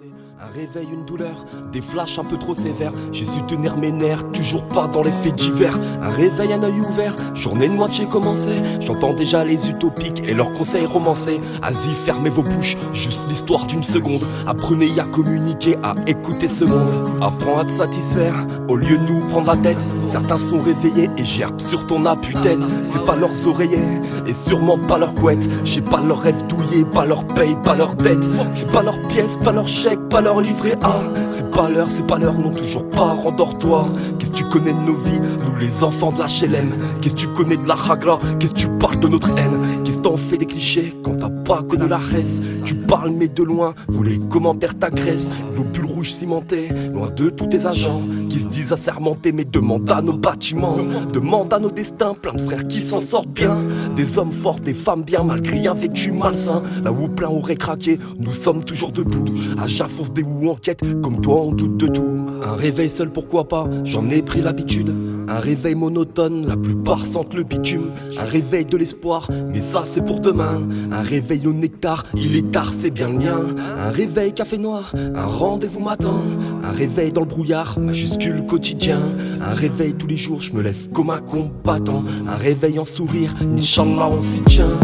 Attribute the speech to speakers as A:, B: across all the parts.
A: Un réveil, une douleur, des flashs un peu trop sévères. J'ai su tenir mes nerfs, toujours pas dans les faits divers. Un réveil, un œil ouvert, journée de moitié commencée. J'entends déjà les utopiques et leurs conseils romancés. Vas-y, fermez vos bouches, juste l'histoire d'une seconde. Apprenez à communiquer, à écouter ce monde. Apprends à te satisfaire, au lieu de nous prendre la tête. Certains sont réveillés et gerbent sur ton appui-tête. C'est pas leurs oreillers, et sûrement pas leurs couettes. J'ai pas leurs rêves douillés, pas leur paye, pas leurs dettes. C'est pas leurs pièces, pas leurs chèques, pas leur livret A. C'est pas l'heure, non toujours pas, rendors-toi. Qu'est-ce que tu connais de nos vies, nous les enfants de la HLM? Qu'est-ce que tu connais de la Ragla, qu'est-ce que tu parles de notre haine? Qu'est-ce que t'en fais des clichés quand t'as pas connu la reste? Tu parles mais de loin, où les commentaires t'agressent. Nos bulles rouges cimentées, loin de tous tes agents qui se disent assermentés, mais demande à nos bâtiments, demande à nos destins, plein de frères qui s'en sortent bien. Des hommes forts, des femmes bien, malgré un vécu malsain. Là où plein aurait craqué, nous sommes toujours debout. À j'affonce des ou enquête, comme toi on doute de tout. Un réveil seul, pourquoi pas, j'en ai pris l'habitude. Un réveil monotone, la plupart sentent le bitume. Un réveil de l'espoir, mais ça c'est pour demain. Un réveil au nectar, il est tard, c'est bien le mien. Un réveil café noir, un rendez-vous matin. Un réveil dans le brouillard, majuscule quotidien. Un réveil tous les jours, je me lève comme un combattant. Un réveil en sourire, Inch'Allah on s'y tient.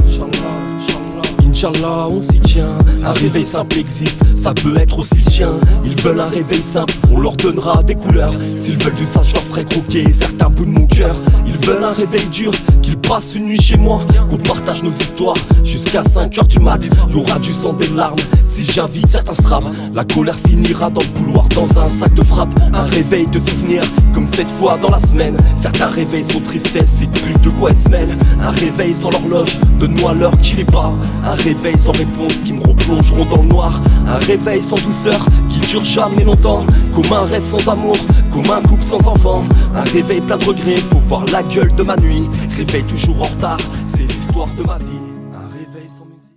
A: Inch'Allah, on s'y tient. Un réveil simple existe, ça peut être aussi le tien. Ils veulent un réveil simple, on leur donnera des couleurs. S'ils veulent du sang, je leur ferai croquer certains bouts de mon cœur. Ils veulent un réveil dur, qu'ils passent une nuit chez moi, qu'on partage nos histoires jusqu'à 5h du mat. Y'aura du sang, des larmes, si j'invite certains straps. La colère finira dans le couloir, dans un sac de frappe. Un réveil de souvenirs, comme cette fois dans la semaine. Certains réveils sont tristesse, c'est plus de quoi elles se mêlent. Un réveil sans l'horloge, donne-moi l'heure qu'il est pas. Un réveil sans réponse qui me replongeront dans le noir. Un réveil sans douceur qui dure jamais longtemps. Comme un rêve sans amour, comme un couple sans enfant. Un réveil plein de regrets, faut voir la gueule de ma nuit. Réveil toujours en retard, c'est l'histoire de ma vie.